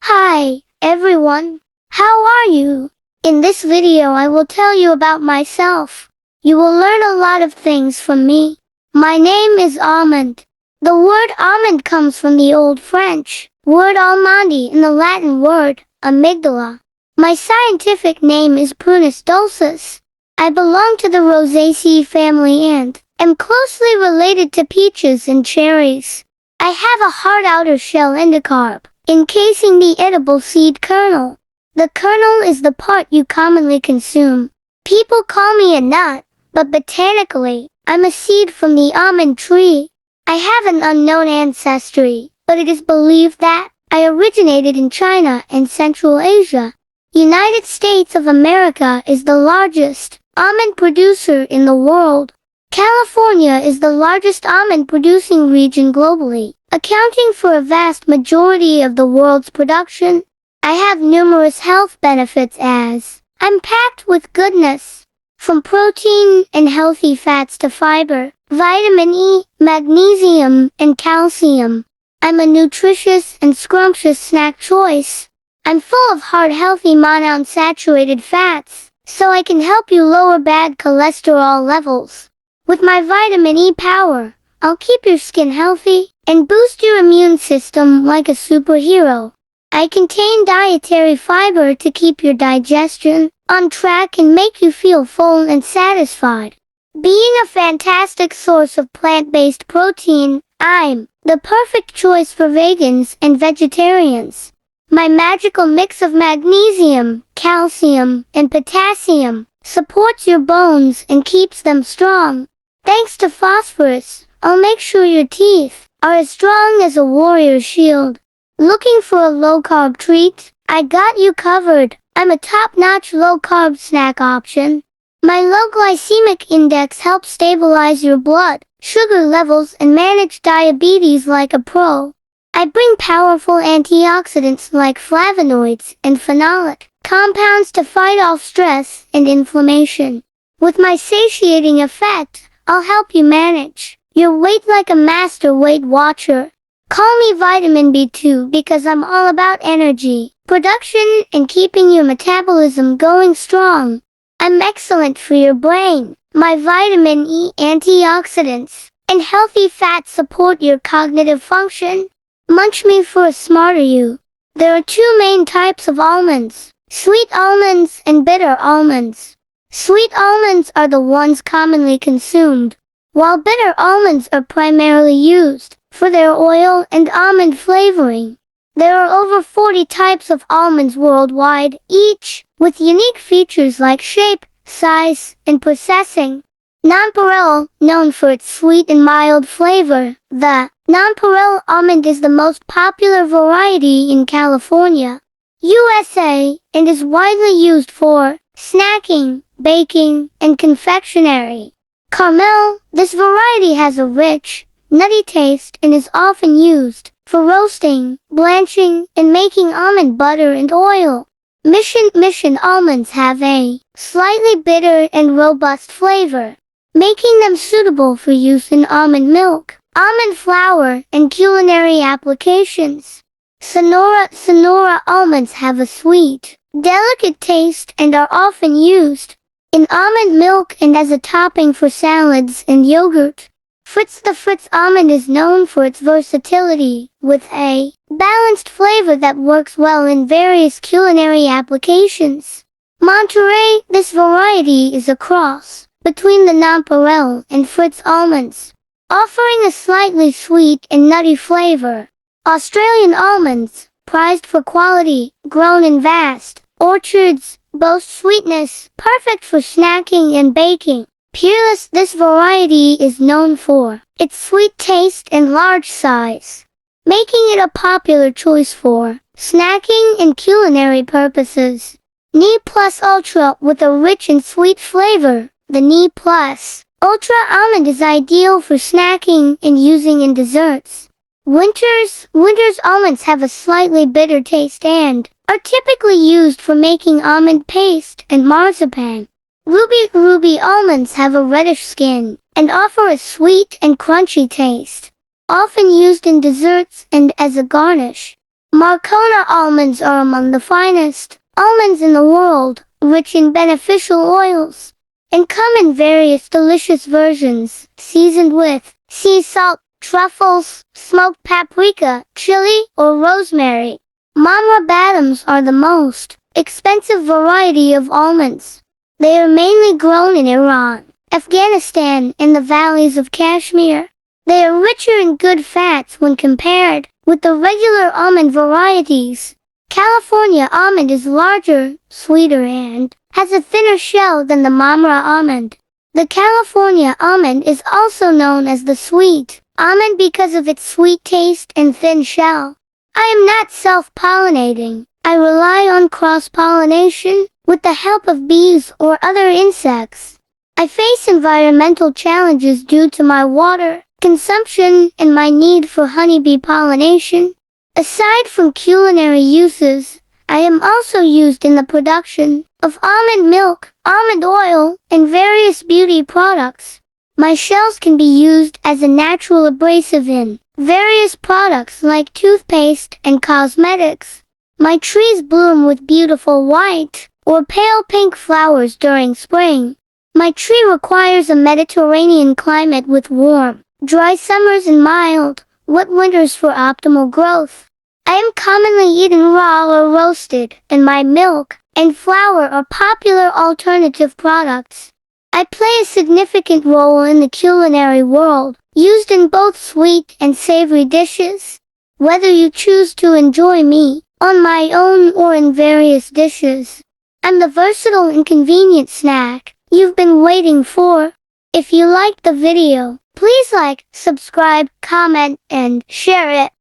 Hi, everyone. How are you? In this video I will tell you about myself. You will learn a lot of things from me. My name is Almond. The word almond comes from the Old French word almondi and the Latin word amygdala. My scientific name is Prunus dulcis. I belong to the Rosaceae family and am closely related to peaches and cherries. I have a hard outer shell endocarp, encasing the edible seed kernel. The kernel is the part you commonly consume. People call me a nut, but botanically, I'm a seed from the almond tree. I have an unknown ancestry, but it is believed that I originated in China and Central Asia. United States of America is the largest almond producer in the world. California is the largest almond producing region globally, accounting for a vast majority of the world's production. I have numerous health benefits as I'm packed with goodness. From protein and healthy fats to fiber, vitamin E, magnesium, and calcium. I'm a nutritious and scrumptious snack choice. I'm full of hard healthy monounsaturated fats, so I can help you lower bad cholesterol levels. With my vitamin E power, I'll keep your skin healthy and boost your immune system like a superhero. I contain dietary fiber to keep your digestion on track and make you feel full and satisfied. Being a fantastic source of plant-based protein, I'm the perfect choice for vegans and vegetarians. My magical mix of magnesium, calcium, and potassium supports your bones and keeps them strong. Thanks to phosphorus, I'll make sure your teeth are as strong as a warrior's shield. Looking for a low-carb treat? I got you covered. I'm a top-notch low-carb snack option. My low glycemic index helps stabilize your blood sugar levels and manage diabetes like a pro. I bring powerful antioxidants like flavonoids and phenolic compounds to fight off stress and inflammation. With my satiating effect, I'll help you manage your weight like a master Weight Watcher. Call me vitamin B2 because I'm all about energy, production, and keeping your metabolism going strong. I'm excellent for your brain. My vitamin E antioxidants and healthy fats support your cognitive function. Munch me for a smarter you. There are two main types of almonds, sweet almonds and bitter almonds. Sweet almonds are the ones commonly consumed, while bitter almonds are primarily used for their oil and almond flavoring. There are over 40 types of almonds worldwide, each with unique features like shape, size, and processing. Nonpareil, known for its sweet and mild flavor, the nonpareil almond is the most popular variety in California, USA, and is widely used for snacking, baking, and confectionery. Caramel, this variety has a rich, nutty taste and is often used for roasting, blanching, and making almond butter and oil. Mission almonds have a slightly bitter and robust flavor, making them suitable for use in almond milk, almond flour, and culinary applications. Sonora almonds have a sweet, delicate taste and are often used in almond milk and as a topping for salads and yogurt. The Fritz almond is known for its versatility, with a balanced flavor that works well in various culinary applications. Monterey, this variety is a cross between the nonpareil and Fritz almonds, offering a slightly sweet and nutty flavor. Australian almonds, prized for quality, grown in vast orchards, boast sweetness, perfect for snacking and baking. Piers, this variety is known for its sweet taste and large size, making it a popular choice for snacking and culinary purposes. Ne Plus Ultra, with a rich and sweet flavor, the Ne Plus Ultra almond is ideal for snacking and using in desserts. Winter's almonds have a slightly bitter taste and are typically used for making almond paste and marzipan. Ruby almonds have a reddish skin and offer a sweet and crunchy taste, often used in desserts and as a garnish. Marcona almonds are among the finest almonds in the world, rich in beneficial oils, and come in various delicious versions, seasoned with sea salt, truffles, smoked paprika, chili, or rosemary. Mamra badams are the most expensive variety of almonds. They are mainly grown in Iran, Afghanistan, and the valleys of Kashmir. They are richer in good fats when compared with the regular almond varieties. California almond is larger, sweeter, and has a thinner shell than the Mamra almond. The California almond is also known as the sweet almond because of its sweet taste and thin shell. I am not self-pollinating. I rely on cross-pollination with the help of bees or other insects. I face environmental challenges due to my water consumption and my need for honeybee pollination. Aside from culinary uses, I am also used in the production of almond milk, almond oil, and various beauty products. My shells can be used as a natural abrasive in various products like toothpaste and cosmetics. My trees bloom with beautiful white or pale pink flowers during spring. My tree requires a Mediterranean climate with warm, dry summers and mild, wet winters for optimal growth. I am commonly eaten raw or roasted, and my milk and flour are popular alternative products. I play a significant role in the culinary world, used in both sweet and savory dishes. Whether you choose to enjoy me on my own or in various dishes, I'm the versatile and convenient snack you've been waiting for. If you liked the video, please like, subscribe, comment, and share it.